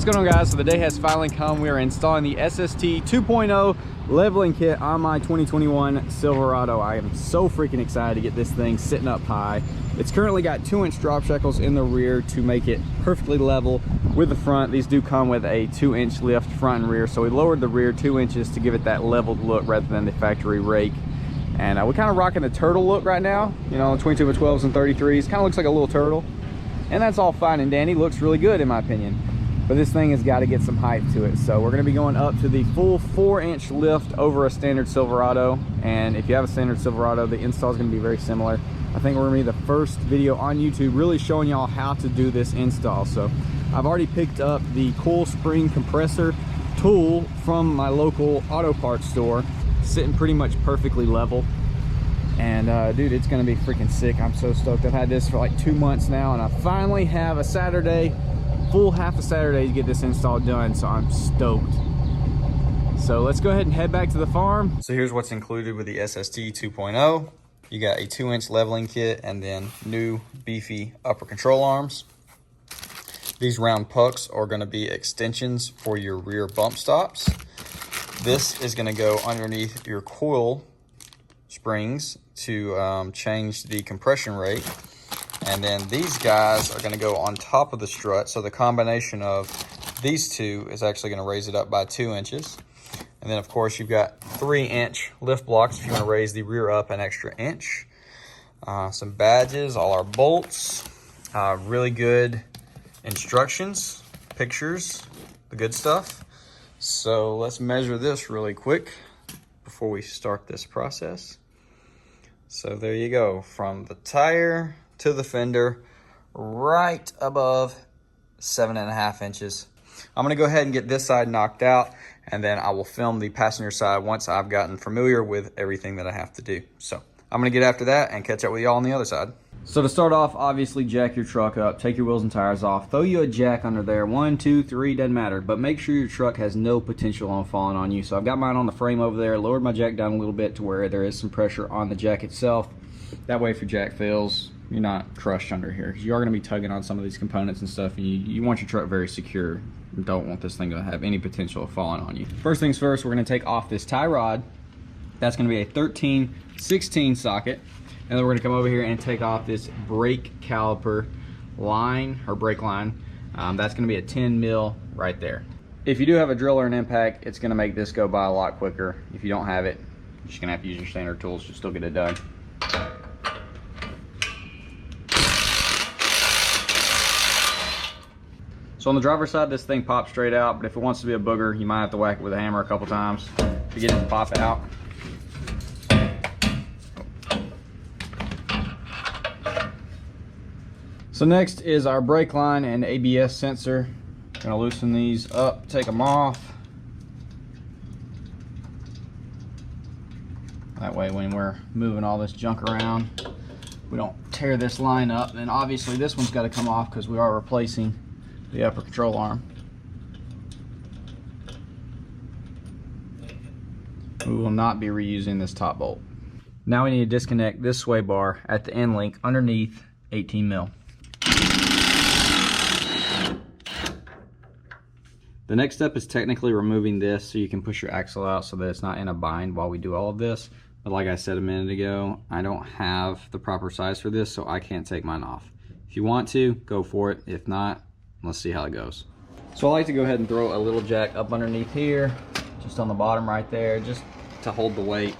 What's going on, guys? So the day has finally come. We are installing the SST 2.0 leveling kit on my 2021 Silverado. I am so freaking excited to get this thing sitting up high. It's currently got 2-inch drop shackles in the rear to make it perfectly level with the front. These do come with a 2-inch lift front and rear, so we lowered the rear 2 inches to give it that leveled look rather than the factory rake. And we're kind of rocking the turtle look right now, you know, 22 by 12s and 33s. Kind of looks like a little turtle, and that's all fine and dandy. Looks really good in my opinion. But this thing has got to get some height to it, so we're going to be going up to the full 4-inch lift over a standard Silverado. And if you have a standard Silverado, the install is going to be very similar. I think we're going to be the first video on YouTube really showing y'all how to do this install. So I've already picked up the coil spring compressor tool from my local auto parts store, sitting pretty much perfectly level. And dude, it's going to be freaking sick. I'm so stoked. I've had this for like 2 months now, and I finally have a Saturday, full half a Saturday, to get this install done, so I'm stoked. So let's go ahead and head back to the farm. So here's what's included with the SST 2.0. You got a 2-inch leveling kit and then new beefy upper control arms. These round pucks are going to be extensions for your rear bump stops. This is going to go underneath your coil springs to change the compression rate. And then these guys are going to go on top of the strut. So the combination of these two is actually going to raise it up by 2 inches. And then of course you've got 3-inch lift blocks if you want to raise the rear up an extra inch. Some badges, all our bolts, really good instructions, pictures, the good stuff. So let's measure this really quick before we start this process. So there you go, from the tire to the fender, right above 7.5 inches. I'm gonna go ahead and get this side knocked out, and then I will film the passenger side once I've gotten familiar with everything that I have to do. So I'm gonna get after that and catch up with y'all on the other side. So to start off, obviously jack your truck up, take your wheels and tires off, throw you a jack under there, 1, 2, 3, doesn't matter, but make sure your truck has no potential on falling on you. So I've got mine on the frame over there, lowered my jack down a little bit to where there is some pressure on the jack itself. That way if your jack fails, you're not crushed under here. You are going to be tugging on some of these components and stuff, and you want your truck very secure. You don't want this thing to have any potential of falling on you. First things first, we're going to take off this tie rod. That's going to be a 13/16 socket. And then we're going to come over here and take off this brake caliper line, or brake line. That's going to be a 10 mil right there. If you do have a drill or an impact, it's going to make this go by a lot quicker. If you don't have it, you're just going to have to use your standard tools to still get it done. So on the driver's side, this thing pops straight out, but if it wants to be a booger, you might have to whack it with a hammer a couple times to get it to pop out. So next is our brake line and ABS sensor. Gonna loosen these up, take them off. That way when we're moving all this junk around, we don't tear this line up. And then obviously this one's gotta come off because we are replacing the upper control arm. We will not be reusing this top bolt. Now we need to disconnect this sway bar at the end link underneath 18 mil. The next step is technically removing this so you can push your axle out so that it's not in a bind while we do all of this. But like I said a minute ago, I don't have the proper size for this, so I can't take mine off. If you want to, go for it. If not, let's see how it goes. So I like to go ahead and throw a little jack up underneath here, just on the bottom right there, just to hold the weight,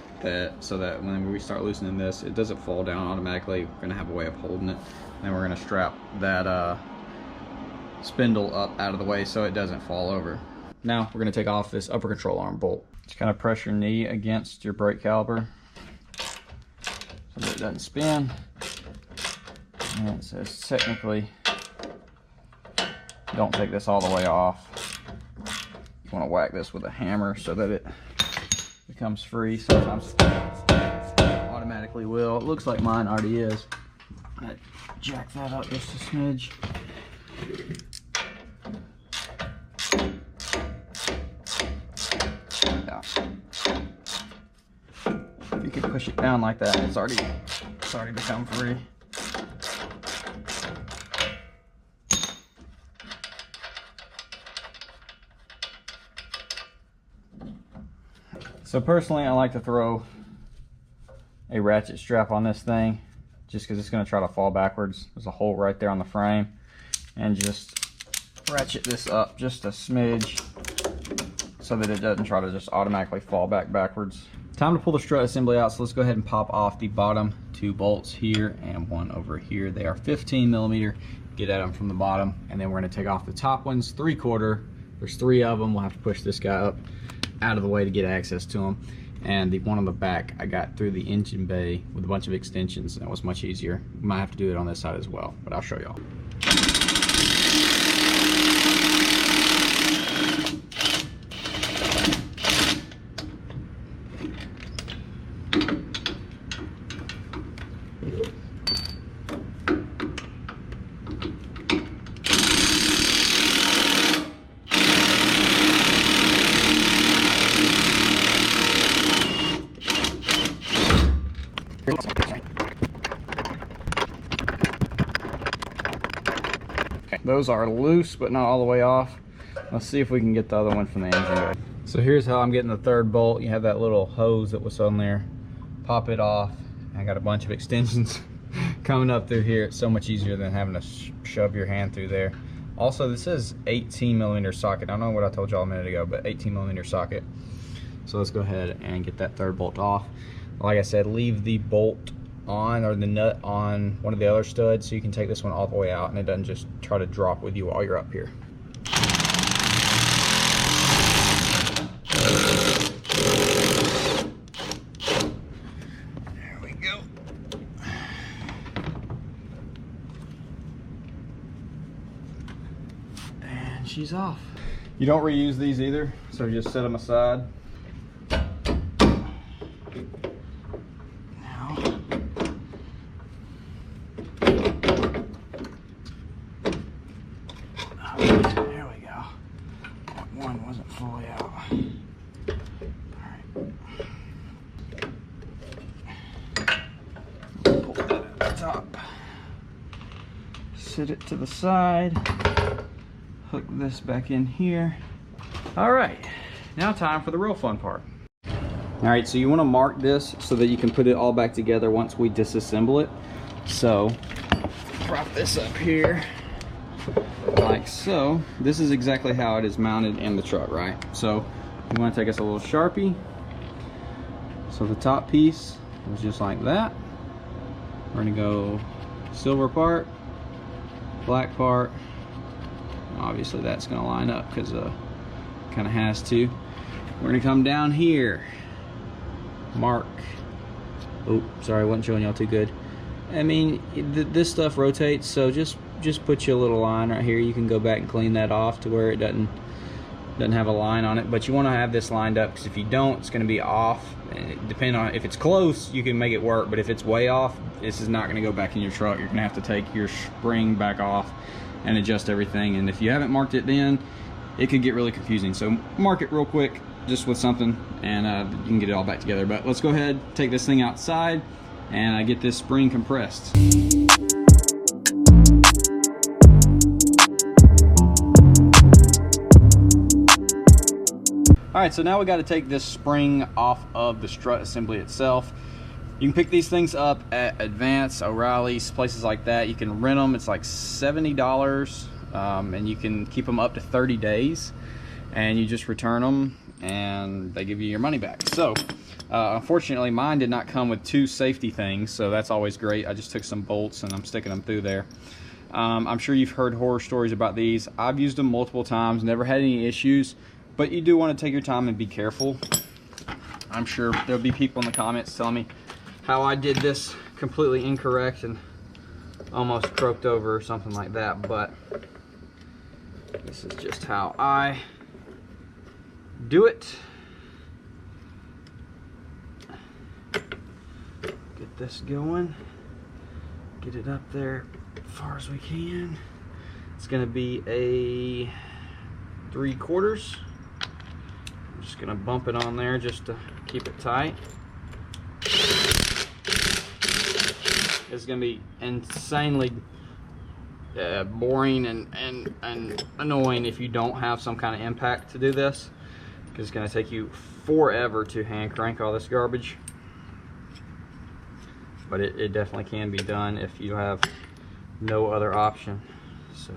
so that when we start loosening this, it doesn't fall down automatically. We're gonna have a way of holding it. And then we're gonna strap that spindle up out of the way so it doesn't fall over. Now we're gonna take off this upper control arm bolt. Just kind of press your knee against your brake caliper so that it doesn't spin. And it says technically, don't take this all the way off. You want to whack this with a hammer so that it becomes free. Sometimes it automatically will. It looks like mine already is. I jack that up just a smidge. Yeah. If you can push it down like that, it's already become free. So personally, I like to throw a ratchet strap on this thing just because it's going to try to fall backwards. There's a hole right there on the frame, and just ratchet this up just a smidge so that it doesn't try to just automatically fall backwards. Time to pull the strut assembly out, so let's go ahead and pop off the bottom 2 bolts here and one over here. They are 15mm. Get at them from the bottom, and then we're going to take off the top ones, 3/4. There's 3 of them. We'll have to push this guy up out of the way to get access to them. And the one on the back I got through the engine bay with a bunch of extensions, and it was much easier. We might have to do it on this side as well, but I'll show y'all. Those are loose, but not all the way off. Let's see if we can get the other one from the engine bay. So here's how I'm getting the 3rd bolt. You have that little hose that was on there. Pop it off. I got a bunch of extensions coming up through here. It's so much easier than having to shove your hand through there. Also, this is 18mm socket. I don't know what I told y'all a minute ago, but 18mm socket. So let's go ahead and get that 3rd bolt off. Like I said, leave the bolt on, or the nut on, one of the other studs, so you can take this one all the way out and it doesn't just try to drop with you while you're up here. There we go. And she's off. You don't reuse these either, so just set them aside. Sit it to the side, hook this back in here. All right, now time for the real fun part. All right, so you want to mark this so that you can put it all back together once we disassemble it. So prop this up here like so. This is exactly how it is mounted in the truck, right? So you want to take us a little Sharpie. So the top piece is just like that. We're gonna go silver part, black part. Obviously that's going to line up because kind of has to. We're going to come down here, mark. Oh, sorry, I wasn't showing y'all too good. I mean, this stuff rotates, so just put you a little line right here. You can go back and clean that off to where it doesn't have a line on it, but you want to have this lined up, because if you don't, it's going to be off. Depending on if it's close, you can make it work, but if it's way off, this is not going to go back in your truck. You're going to have to take your spring back off and adjust everything, and if you haven't marked it, then it could get really confusing. So mark it real quick just with something, and you can get it all back together. But let's go ahead, take this thing outside and get this spring compressed. All right, so now we got to take this spring off of the strut assembly itself. You can pick these things up at Advance, O'Reilly's, places like that. You can rent them. It's like $70, and you can keep them up to 30 days, and you just return them and they give you your money back. So unfortunately, mine did not come with 2 safety things, so that's always great. I just took some bolts and I'm sticking them through there. I'm sure you've heard horror stories about these. I've used them multiple times, never had any issues. But you do want to take your time and be careful. I'm sure there'll be people in the comments telling me how I did this completely incorrect and almost croaked over or something like that, but this is just how I do it. Get this going. Get it up there as far as we can. It's going to be a 3/4. Just gonna bump it on there just to keep it tight. It's gonna be insanely boring and annoying if you don't have some kind of impact to do this, because it's gonna take you forever to hand crank all this garbage, but it definitely can be done if you have no other option. So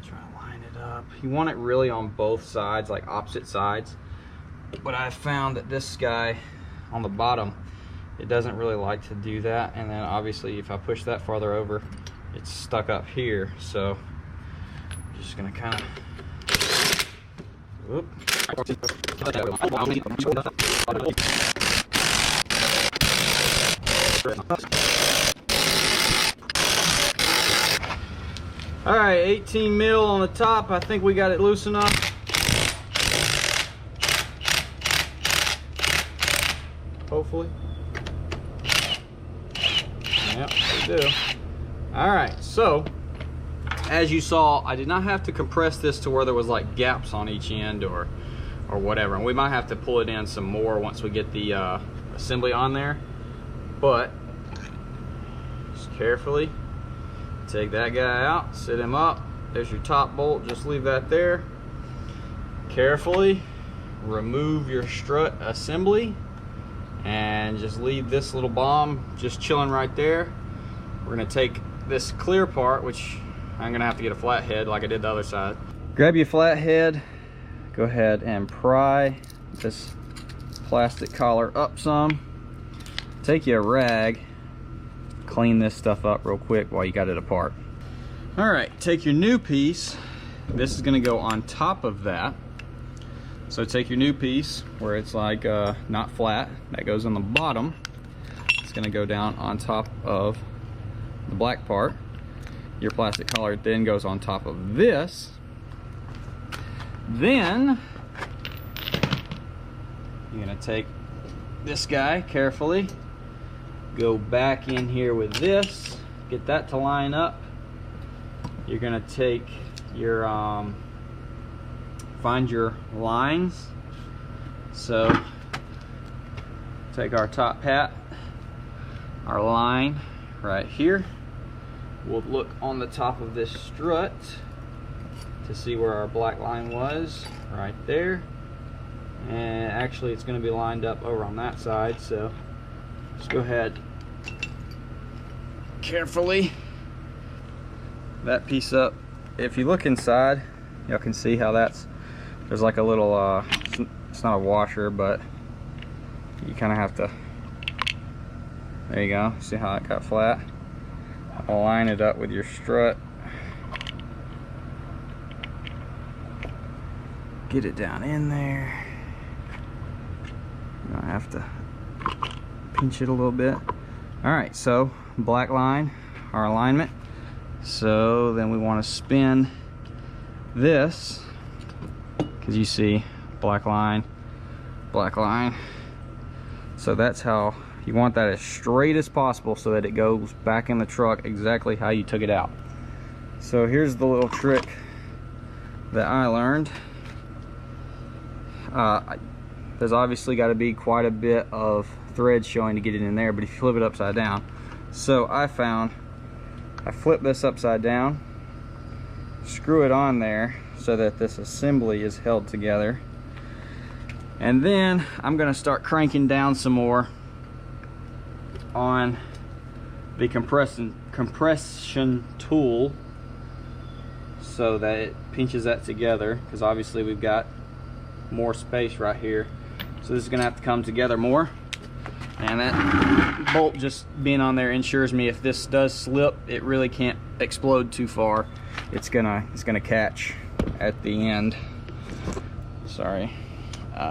try to line it up. You want it really on both sides, like opposite sides, but I found that this guy on the bottom, it doesn't really like to do that, and then obviously if I push that farther over, it's stuck up here. So I'm just gonna kind of whoop. All right, 18 mil on the top. I think we got it loose enough. Hopefully. Yep, we do. All right, so as you saw, I did not have to compress this to where there was like gaps on each end or whatever, and we might have to pull it in some more once we get the assembly on there. But just carefully take that guy out, sit him up. There's your top bolt, just leave that there. Carefully remove your strut assembly and just leave this little bomb just chilling right there. We're gonna take this clear part, which I'm gonna have to get a flathead like I did the other side. Grab your flathead, go ahead and pry this plastic collar up some. Take your rag, clean this stuff up real quick while you got it apart. All right, take your new piece. This is gonna go on top of that. So take your new piece where it's like not flat, that goes on the bottom. It's gonna go down on top of the black part. Your plastic collar then goes on top of this. Then you're gonna take this guy carefully, go back in here with this, get that to line up. You're gonna take your find your lines. So take our top hat, our line right here. We'll look on the top of this strut to see where our black line was, right there. And actually it's going to be lined up over on that side, so let's go ahead carefully that piece up. If you look inside, y'all can see how there's like a little it's not a washer, but you kind of have to, there you go, see how it got flat. Line it up with your strut, get it down in there. You're gonna have to pinch it a little bit. All right, so black line, our alignment. So then we want to spin this, because you see black line, black line. So that's how you want that, as straight as possible so that it goes back in the truck exactly how you took it out. So here's the little trick that I learned. There's obviously got to be quite a bit of thread showing to get it in there, but if you flip it upside down. So I flip this upside down, screw it on there so that this assembly is held together, and then I'm going to start cranking down some more on the compression tool so that it pinches that together, because obviously we've got more space right here, so this is gonna have to come together more. And that bolt just being on there ensures me if this does slip, it really can't explode too far. It's gonna catch at the end. Sorry.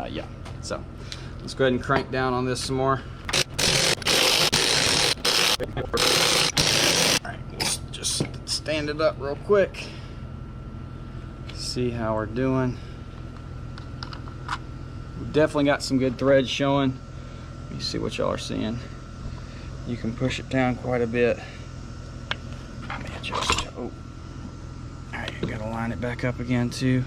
Yeah, so let's go ahead and crank down on this some more. Alright, let's just stand it up real quick. See how we're doing. We've definitely got some good threads showing. Let me see what y'all are seeing. You can push it down quite a bit. Let me adjust. Oh. Alright, you gotta line it back up again too.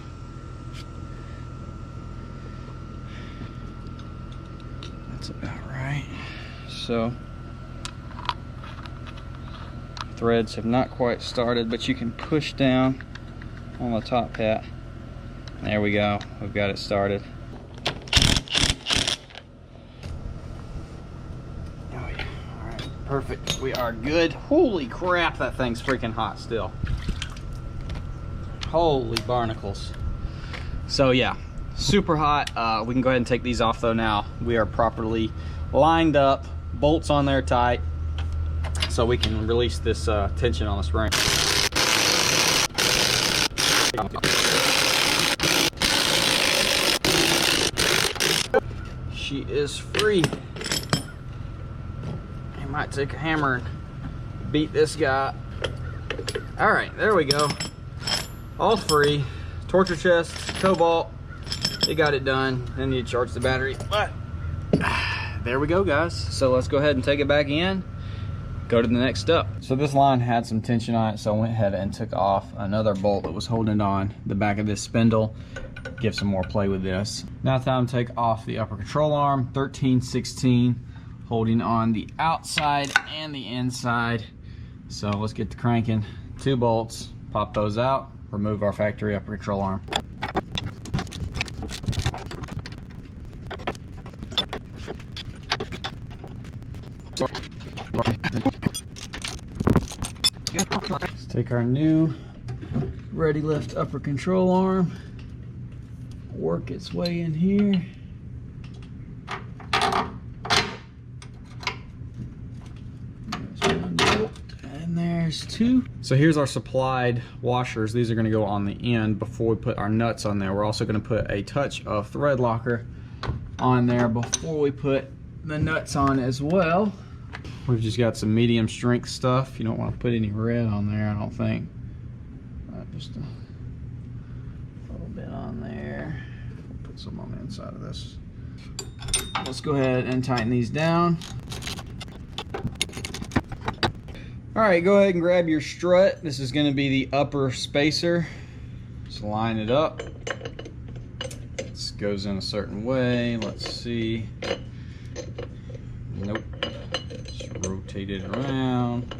That's about right. So threads have not quite started, but you can push down on the top hat There we go. We've got it started. Oh yeah. All right. Perfect. We are good. Holy crap, that thing's freaking hot still. Holy barnacles. So yeah, super hot. We can go ahead and take these off though now. We are properly lined up, bolts on there tight, so we can release this tension on the spring. She is free. I might take a hammer and beat this guy. All right, there we go. All free. Torture chest, cobalt. They got it done. Then you charge the battery. But there we go, guys. So let's go ahead and take it back in. Go to the next step. So this line had some tension on it, so I went ahead and took off another bolt that was holding on the back of this spindle. Give some more play with this. Now time to take off the upper control arm, 13/16, holding on the outside and the inside. So let's get to cranking. 2 bolts, pop those out, remove our factory upper control arm. Let's take our new ReadyLIFT upper control arm, work its way in here. There's 1 bolt and there's 2. So here's our supplied washers. These are going to go on the end before we put our nuts on there. We're also going to put a touch of thread locker on there before we put the nuts on as well. We've just got some medium strength stuff. You don't want to put any red on there, I don't think. Just a little bit on there. We'll put some on the inside of this. Let's go ahead and tighten these down. All right, go ahead and grab your strut. This is going to be the upper spacer. Just line it up. This goes in a certain way. Let's see. Nope. Just rotate it around.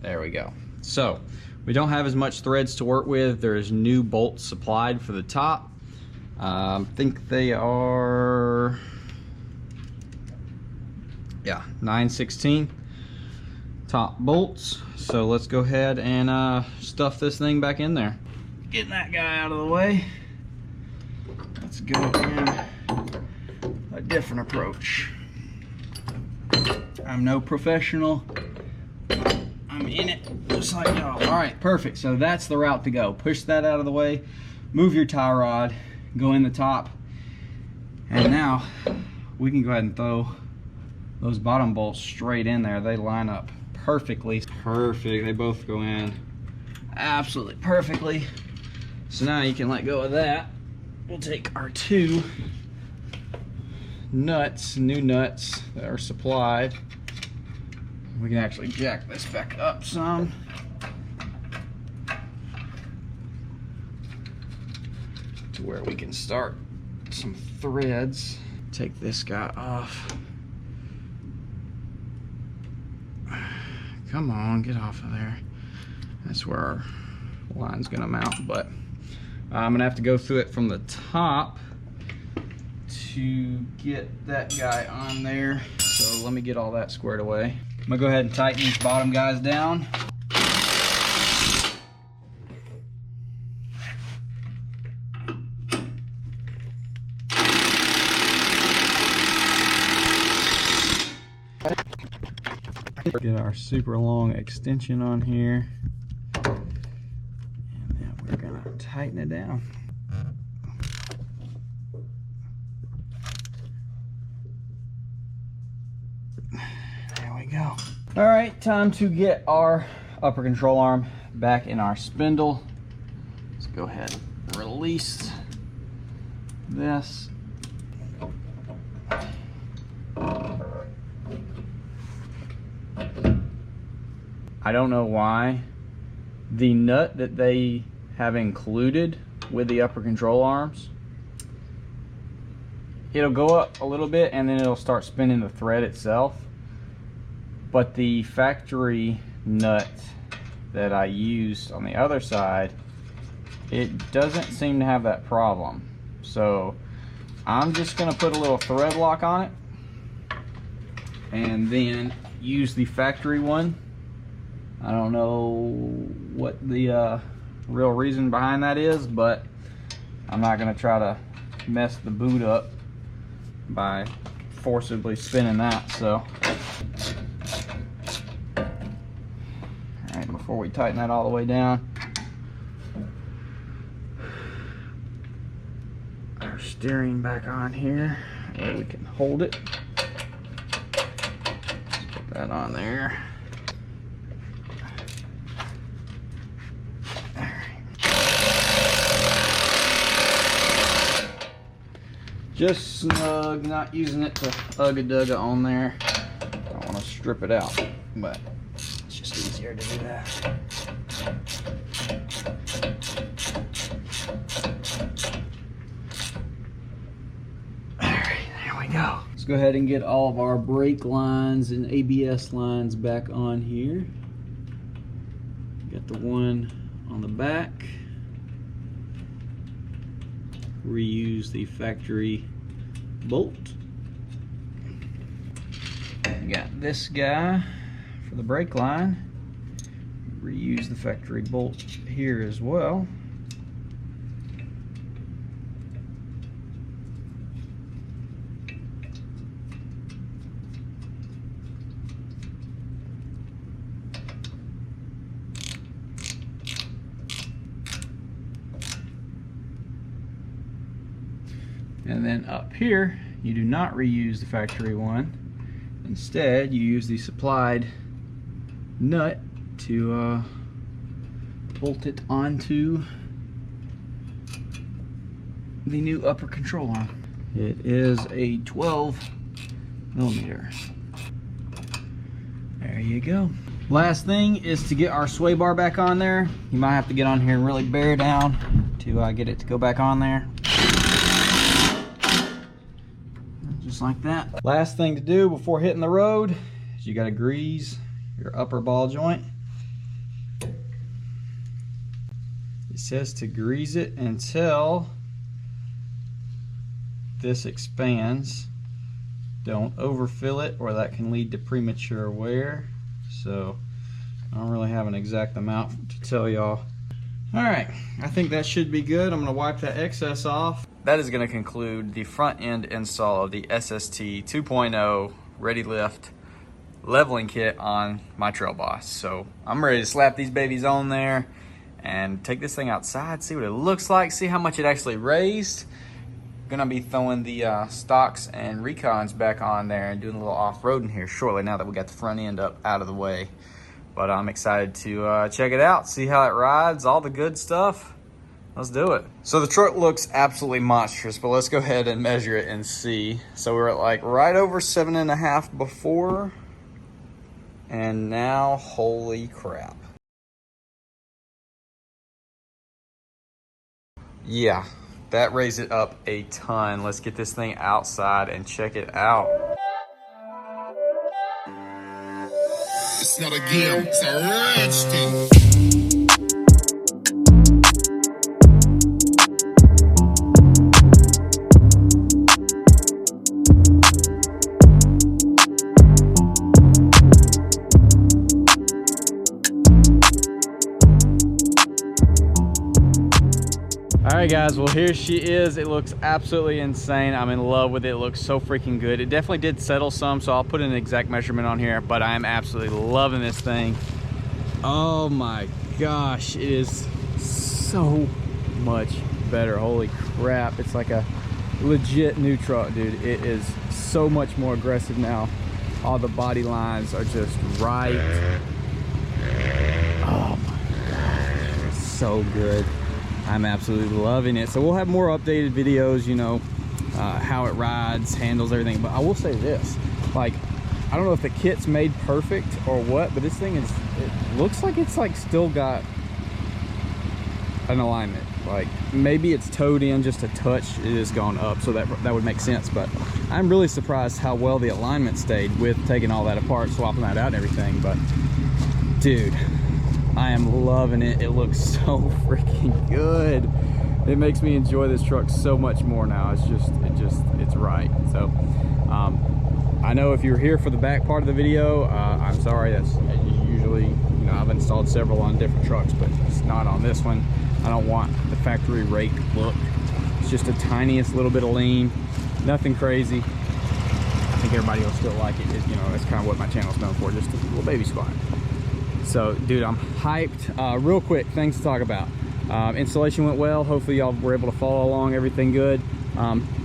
There we go. So we don't have as much threads to work with. There's new bolts supplied for the top. I think they are, yeah, 9/16 top bolts. So let's go ahead and stuff this thing back in there. Getting that guy out of the way. Let's go in a different approach. I'm no professional. I'm in it just like y'all. All right, perfect. So that's the route to go. Push that out of the way, move your tie rod, go in the top, and now we can go ahead and throw those bottom bolts straight in there. They line up perfectly. Perfect. They both go in absolutely perfectly. So now you can let go of that. We'll take our 2 nuts, new nuts that are supplied. We can actually jack this back up some. To where we can start some threads. Take this guy off. Come on, get off of there. That's where our line's gonna mount, but I'm gonna have to go through it from the top to get that guy on there. So let me get all that squared away. I'm gonna go ahead and tighten these bottom guys down. Get our super long extension on here. And then we're gonna tighten it down. There we go. All right, time to get our upper control arm back in our spindle. Let's go ahead and release this. I don't know why the nut that they have included with the upper control arms, it'll go up a little bit and then it'll start spinning the thread itself. But the factory nut that I used on the other side it doesn't seem to have that problem. So I'm just gonna put a little thread lock on it and then use the factory one. I don't know what the real reason behind that is, but I'm not gonna try to mess the boot up by forcibly spinning that. So all right, before we tighten that all the way down, our steering back on here, where we can hold it. Let's put that on there. Just snug, not using it to ugga-dugga on there. Don't want to strip it out, but it's just easier to do that. Alright, there we go. Let's go ahead and get all of our brake lines and ABS lines back on here. Got the one on the back. Reuse the factory bolt. We got this guy for the brake line. Reuse the factory bolt here as well. And then up here, you do not reuse the factory one. Instead, you use the supplied nut to bolt it onto the new upper control arm. It is a 12mm. There you go. Last thing is to get our sway bar back on there. You might have to get on here and really bear down to get it to go back on there. Just like that. Last thing to do before hitting the road is you got to grease your upper ball joint. It says to grease it until this expands. Don't overfill it or that can lead to premature wear. So I don't really have an exact amount to tell y'all. Alright, I think that should be good. I'm going to wipe that excess off. That is going to conclude the front end install of the SST 2.0 ReadyLIFT leveling kit on my Trailboss. So I'm ready to slap these babies on there and take this thing outside, see what it looks like, see how much it actually raised. Gonna be throwing the stocks and recons back on there and doing a little off-roading here shortly now that we got the front end up out of the way. But I'm excited to check it out, see how it rides, all the good stuff. Let's do it. So the truck looks absolutely monstrous, but let's go ahead and measure it and see. So we're at like right over 7.5 before, and now, holy crap. Yeah, that raised it up a ton. Let's get this thing outside and check it out. It's not a game, it's a rich thing. Alright guys, well here she is. It looks absolutely insane. I'm in love with it. It looks so freaking good. It definitely did settle some, so I'll put an exact measurement on here, but I am absolutely loving this thing. Oh my gosh, it is so much better. Holy crap, it's like a legit new truck, dude. It is so much more aggressive now. All the body lines are just right. Oh my gosh, it's so good. I'm absolutely loving it. So we'll have more updated videos, you know, how it rides, handles, everything. But I will say this, like, I don't know if the kit's made perfect or what, but this thing is, it looks like it's like still got an alignment. Like maybe it's towed in just a touch, it has gone up, so that would make sense. But I'm really surprised how well the alignment stayed with taking all that apart, swapping that out and everything. But dude, I am loving it. It looks so freaking good. It makes me enjoy this truck so much more now. It's right. So I know if you're here for the back part of the video, I'm sorry. That's usually, you know, I've installed several on different trucks, but it's not on this one. I don't want the factory rake look. It's just a tiniest little bit of lean, nothing crazy. I think everybody will still like it. You know, that's kind of what my channel's known for, just a little baby squad. So, dude, I'm hyped. Real quick, things to talk about. Installation went well. Hopefully y'all were able to follow along, everything good.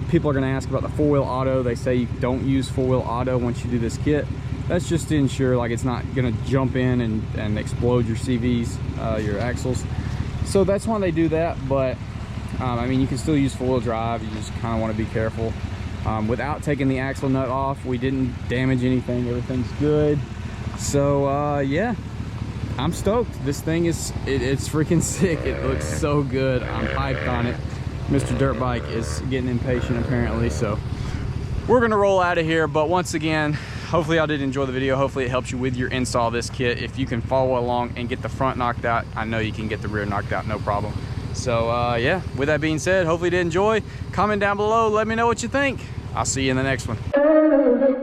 People are gonna ask about the 4-wheel auto. They say you don't use 4-wheel auto once you do this kit. That's just to ensure like it's not gonna jump in and explode your CVs, your axles. So that's why they do that, but I mean, you can still use 4-wheel drive. You just kind of want to be careful. Without taking the axle nut off, we didn't damage anything. Everything's good. So yeah, I'm stoked. This thing it's freaking sick. It looks so good. I'm hyped on it. Mr. Dirt Bike is getting impatient apparently, so we're gonna roll out of here. But once again, hopefully y'all did enjoy the video. Hopefully it helps you with your install of this kit. If you can follow along and get the front knocked out, I know you can get the rear knocked out, no problem. So yeah, with that being said, hopefully you did enjoy. Comment down below, let me know what you think. I'll see you in the next one.